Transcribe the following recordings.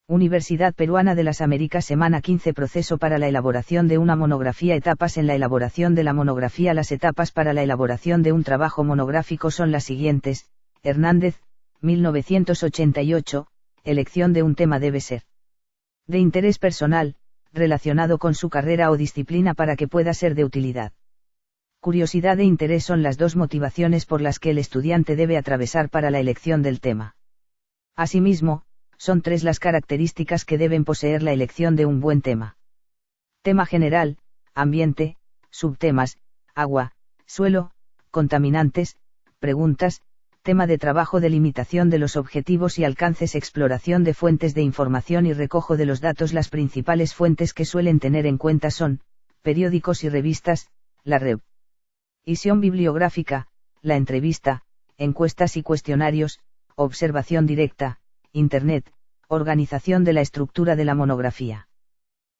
Universidad Peruana de las Américas, semana 15. Proceso para la elaboración de una monografía. Etapas en la elaboración de la monografía. Las etapas para la elaboración de un trabajo monográfico son las siguientes. Hernández, 1988. Elección de un tema debe ser de interés personal, relacionado con su carrera o disciplina para que pueda ser de utilidad. Curiosidad e interés son las dos motivaciones por las que el estudiante debe atravesar para la elección del tema. Asimismo, son tres las características que deben poseer la elección de un buen tema. Tema general, ambiente, subtemas, agua, suelo, contaminantes, preguntas, tema de trabajo, delimitación de los objetivos y alcances, exploración de fuentes de información y recojo de los datos. Las principales fuentes que suelen tener en cuenta son, periódicos y revistas, la revisión bibliográfica, la entrevista, encuestas y cuestionarios, observación directa, Internet, organización de la estructura de la monografía.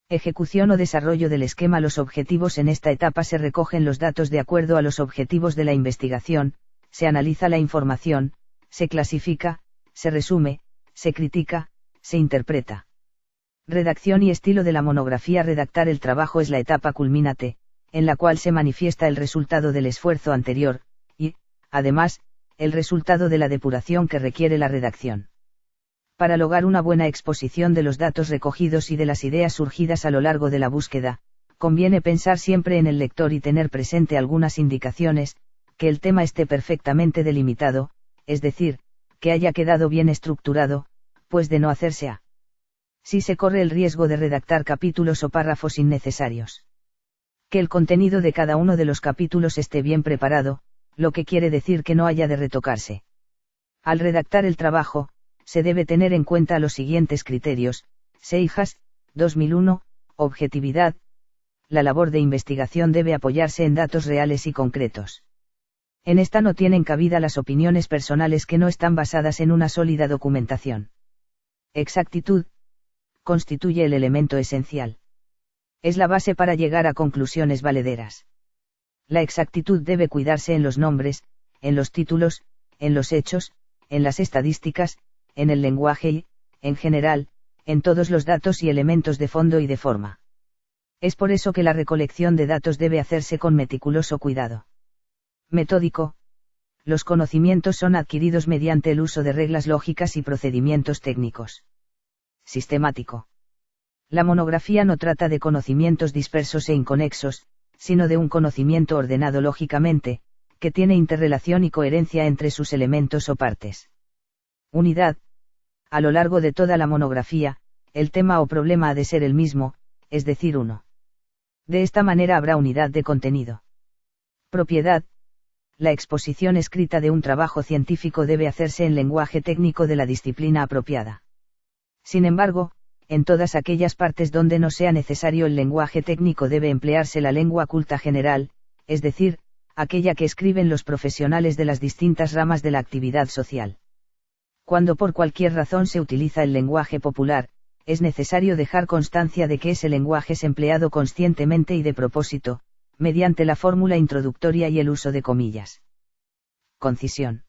Ejecución o desarrollo del esquema. Los objetivos. En esta etapa se recogen los datos de acuerdo a los objetivos de la investigación, se analiza la información, se clasifica, se resume, se critica, se interpreta. Redacción y estilo de la monografía. Redactar el trabajo es la etapa culminante, en la cual se manifiesta el resultado del esfuerzo anterior, y, además, el resultado de la depuración que requiere la redacción. Para lograr una buena exposición de los datos recogidos y de las ideas surgidas a lo largo de la búsqueda, conviene pensar siempre en el lector y tener presente algunas indicaciones, que el tema esté perfectamente delimitado, es decir, que haya quedado bien estructurado, pues de no hacerse así se corre el riesgo de redactar capítulos o párrafos innecesarios. Que el contenido de cada uno de los capítulos esté bien preparado, lo que quiere decir que no haya de retocarse. Al redactar el trabajo, se debe tener en cuenta los siguientes criterios. Seijas, 2001, objetividad. La labor de investigación debe apoyarse en datos reales y concretos. En esta no tienen cabida las opiniones personales que no están basadas en una sólida documentación. Exactitud. Constituye el elemento esencial. Es la base para llegar a conclusiones valederas. La exactitud debe cuidarse en los nombres, en los títulos, en los hechos, en las estadísticas, en el lenguaje y, en general, en todos los datos y elementos de fondo y de forma. Es por eso que la recolección de datos debe hacerse con meticuloso cuidado. Metódico. Los conocimientos son adquiridos mediante el uso de reglas lógicas y procedimientos técnicos. Sistemático. La monografía no trata de conocimientos dispersos e inconexos, sino de un conocimiento ordenado lógicamente, que tiene interrelación y coherencia entre sus elementos o partes. Unidad. A lo largo de toda la monografía, el tema o problema ha de ser el mismo, es decir, uno. De esta manera habrá unidad de contenido. Propiedad. La exposición escrita de un trabajo científico debe hacerse en lenguaje técnico de la disciplina apropiada. Sin embargo, en todas aquellas partes donde no sea necesario el lenguaje técnico debe emplearse la lengua culta general, es decir, aquella que escriben los profesionales de las distintas ramas de la actividad social. Cuando por cualquier razón se utiliza el lenguaje popular, es necesario dejar constancia de que ese lenguaje es empleado conscientemente y de propósito, mediante la fórmula introductoria y el uso de comillas. Concisión.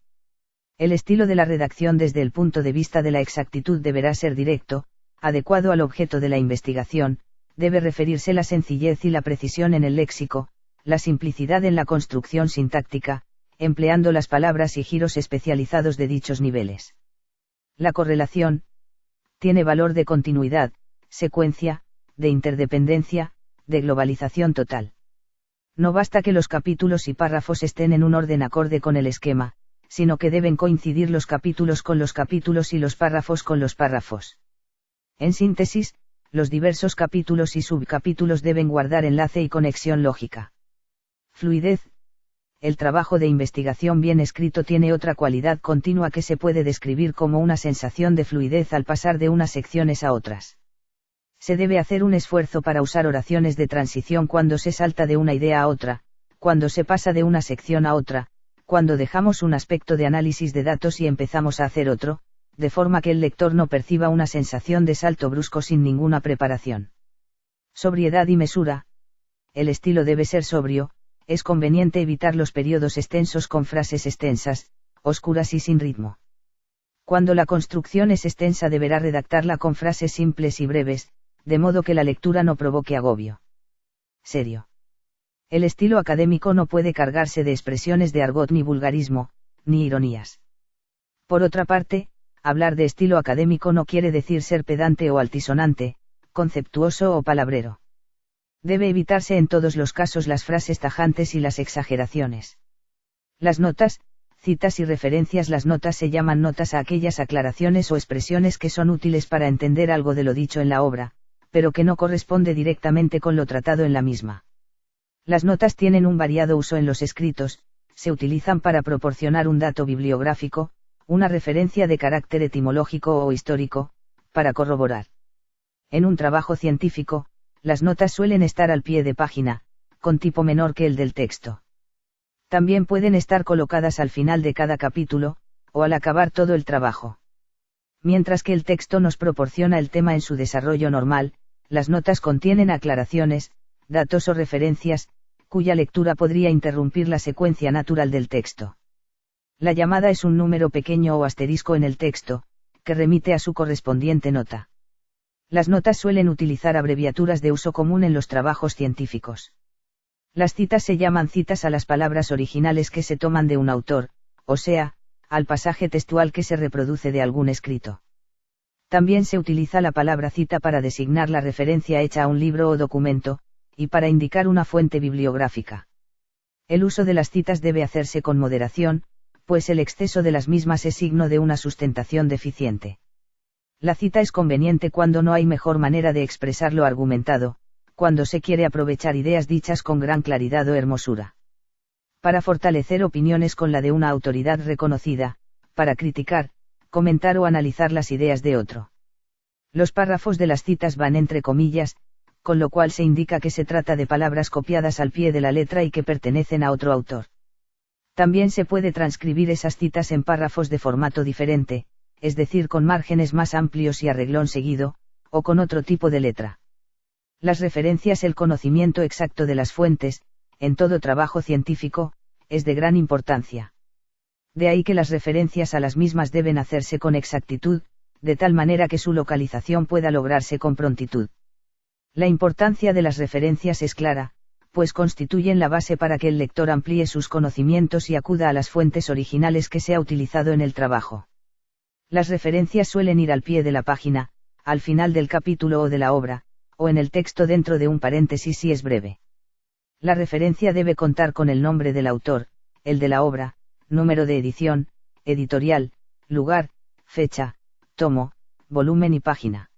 El estilo de la redacción desde el punto de vista de la exactitud deberá ser directo, adecuado al objeto de la investigación, debe referirse la sencillez y la precisión en el léxico, la simplicidad en la construcción sintáctica, empleando las palabras y giros especializados de dichos niveles. La correlación tiene valor de continuidad, secuencia, de interdependencia, de globalización total. No basta que los capítulos y párrafos estén en un orden acorde con el esquema, sino que deben coincidir los capítulos con los capítulos y los párrafos con los párrafos. En síntesis, los diversos capítulos y subcapítulos deben guardar enlace y conexión lógica. Fluidez. El trabajo de investigación bien escrito tiene otra cualidad continua que se puede describir como una sensación de fluidez al pasar de unas secciones a otras. Se debe hacer un esfuerzo para usar oraciones de transición cuando se salta de una idea a otra, cuando se pasa de una sección a otra, cuando dejamos un aspecto de análisis de datos y empezamos a hacer otro, de forma que el lector no perciba una sensación de salto brusco sin ninguna preparación. Sobriedad y mesura. El estilo debe ser sobrio, es conveniente evitar los periodos extensos con frases extensas, oscuras y sin ritmo. Cuando la construcción es extensa deberá redactarla con frases simples y breves, de modo que la lectura no provoque agobio. Serio. El estilo académico no puede cargarse de expresiones de argot ni vulgarismo, ni ironías. Por otra parte, hablar de estilo académico no quiere decir ser pedante o altisonante, conceptuoso o palabrero. Debe evitarse en todos los casos las frases tajantes y las exageraciones. Las notas, citas y referencias. Las notas se llaman notas a aquellas aclaraciones o expresiones que son útiles para entender algo de lo dicho en la obra, pero que no corresponde directamente con lo tratado en la misma. Las notas tienen un variado uso en los escritos, se utilizan para proporcionar un dato bibliográfico, una referencia de carácter etimológico o histórico, para corroborar. En un trabajo científico, las notas suelen estar al pie de página, con tipo menor que el del texto. También pueden estar colocadas al final de cada capítulo, o al acabar todo el trabajo. Mientras que el texto nos proporciona el tema en su desarrollo normal, las notas contienen aclaraciones, datos o referencias, cuya lectura podría interrumpir la secuencia natural del texto. La llamada es un número pequeño o asterisco en el texto, que remite a su correspondiente nota. Las notas suelen utilizar abreviaturas de uso común en los trabajos científicos. Las citas se llaman citas a las palabras originales que se toman de un autor, o sea, al pasaje textual que se reproduce de algún escrito. También se utiliza la palabra cita para designar la referencia hecha a un libro o documento, y para indicar una fuente bibliográfica. El uso de las citas debe hacerse con moderación, pues el exceso de las mismas es signo de una sustentación deficiente. La cita es conveniente cuando no hay mejor manera de expresar lo argumentado, cuando se quiere aprovechar ideas dichas con gran claridad o hermosura. Para fortalecer opiniones con la de una autoridad reconocida, para criticar, comentar o analizar las ideas de otro. Los párrafos de las citas van entre comillas, con lo cual se indica que se trata de palabras copiadas al pie de la letra y que pertenecen a otro autor. También se puede transcribir esas citas en párrafos de formato diferente, es decir, con márgenes más amplios y a reglón seguido, o con otro tipo de letra. Las referencias. El conocimiento exacto de las fuentes, en todo trabajo científico, es de gran importancia. De ahí que las referencias a las mismas deben hacerse con exactitud, de tal manera que su localización pueda lograrse con prontitud. La importancia de las referencias es clara, pues constituyen la base para que el lector amplíe sus conocimientos y acuda a las fuentes originales que se ha utilizado en el trabajo. Las referencias suelen ir al pie de la página, al final del capítulo o de la obra, o en el texto dentro de un paréntesis si es breve. La referencia debe contar con el nombre del autor, el de la obra, número de edición, editorial, lugar, fecha, tomo, volumen y página.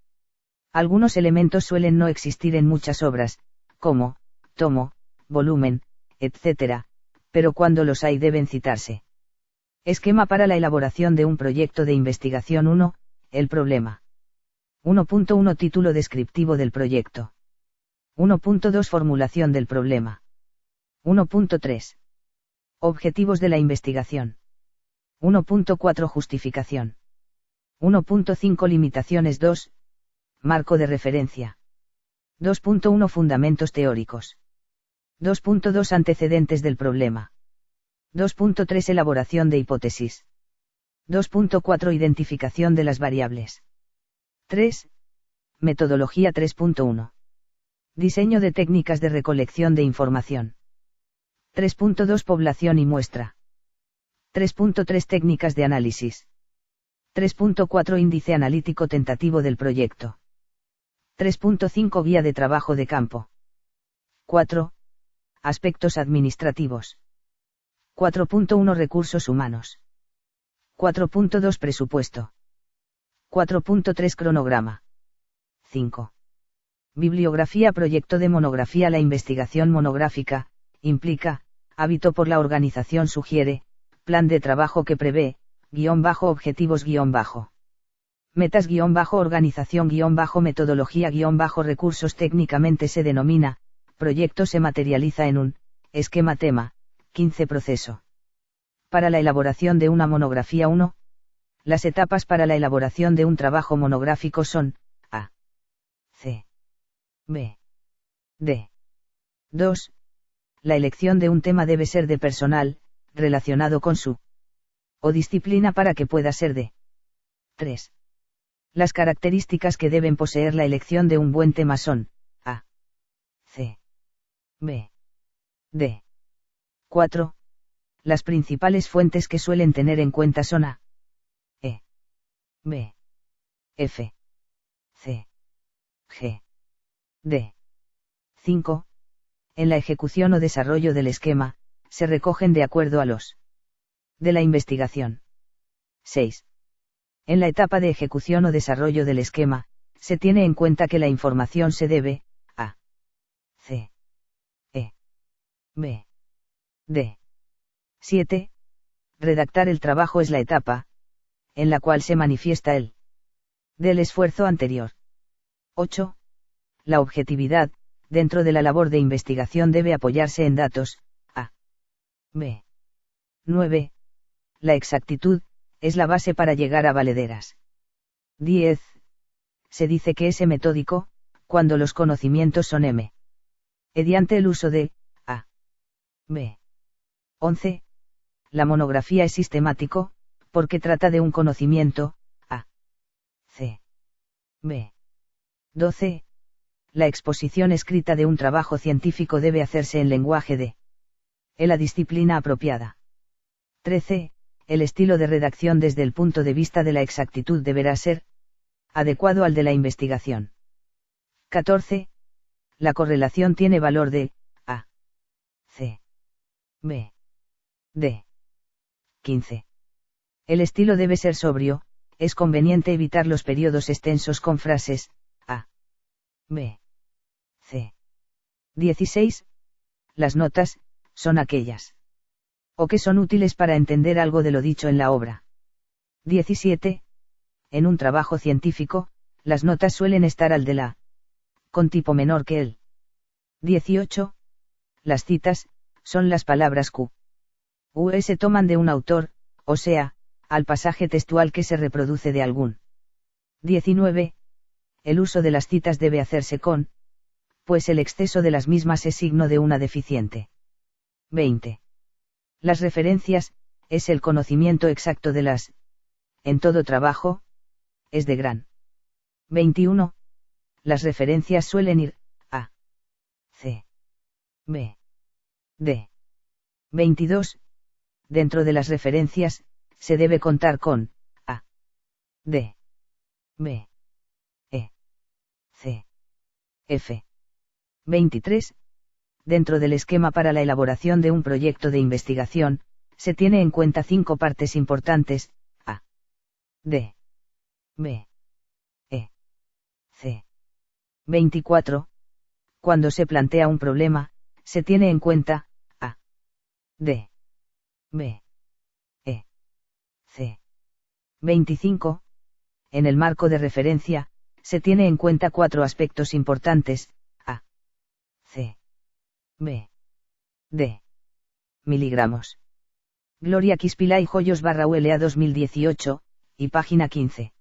Algunos elementos suelen no existir en muchas obras, como, tomo, volumen, etc., pero cuando los hay deben citarse. Esquema para la elaboración de un proyecto de investigación. 1. El problema. 1.1 Título descriptivo del proyecto. 1.2 Formulación del problema. 1.3 Objetivos de la investigación. 1.4 Justificación. 1.5 Limitaciones. 2. Marco de referencia. 2.1 Fundamentos teóricos. 2.2 Antecedentes del problema. 2.3 Elaboración de hipótesis. 2.4 Identificación de las variables. 3. Metodología. 3.1 Diseño de técnicas de recolección de información. 3.2 Población y muestra. 3.3 Técnicas de análisis. 3.4 Índice analítico tentativo del proyecto. 3.5 Guía de trabajo de campo. 4. Aspectos administrativos. 4.1 Recursos humanos. 4.2 Presupuesto. 4.3 Cronograma. 5. Bibliografía. Proyecto de monografía. La investigación monográfica implica hábito por la organización. Sugiere plan de trabajo que prevé objetivos metas organización metodología recursos. Técnicamente se denomina proyecto. Se materializa en un esquema tema. 15 Proceso. Para la elaboración de una monografía. 1. Las etapas para la elaboración de un trabajo monográfico son A, C, B, D. 2. La elección de un tema debe ser de personal, relacionado con su o disciplina para que pueda ser de 3. Las características que deben poseer la elección de un buen tema son A, C, B, D. 4. Las principales fuentes que suelen tener en cuenta son A, E, B, F, C, G, D. 5. En la ejecución o desarrollo del esquema, se recogen de acuerdo a los de la investigación. 6. En la etapa de ejecución o desarrollo del esquema, se tiene en cuenta que la información se debe a C, E, B, D. 7. Redactar el trabajo es la etapa en la cual se manifiesta el del esfuerzo anterior. 8. La objetividad, dentro de la labor de investigación debe apoyarse en datos A, B. 9. La exactitud, es la base para llegar a valederas. 10. Se dice que es metódico, cuando los conocimientos son mediante el uso de A, B. 11. La monografía es sistemático, porque trata de un conocimiento A, C, B. 12. La exposición escrita de un trabajo científico debe hacerse en lenguaje de la disciplina apropiada. 13. El estilo de redacción desde el punto de vista de la exactitud deberá ser adecuado al de la investigación. 14. La correlación tiene valor de A, C, B, D. 15. El estilo debe ser sobrio, es conveniente evitar los periodos extensos con frases A, B, C. 16. Las notas son aquellas o que son útiles para entender algo de lo dicho en la obra. 17. En un trabajo científico, las notas suelen estar al de la con tipo menor que el. 18. Las citas son las palabras Q. U se toman de un autor, o sea, al pasaje textual que se reproduce de algún. 19. El uso de las citas debe hacerse con, pues el exceso de las mismas es signo de una deficiente. 20. Las referencias, es el conocimiento exacto de las, en todo trabajo, es de gran. 21. Las referencias suelen ir, A, C, B, D. 22. Dentro de las referencias, se debe contar con, A, D, B, E, C, F. 23. Dentro del esquema para la elaboración de un proyecto de investigación, se tiene en cuenta 5 partes importantes, A, D, B, E, C. 24. Cuando se plantea un problema, se tiene en cuenta, A, D, B, E, C. 25. En el marco de referencia, se tiene en cuenta 4 aspectos importantes, A, C, B, D. Miligramos. Gloria Quispilay Joyos /ULA 2018, y página 15.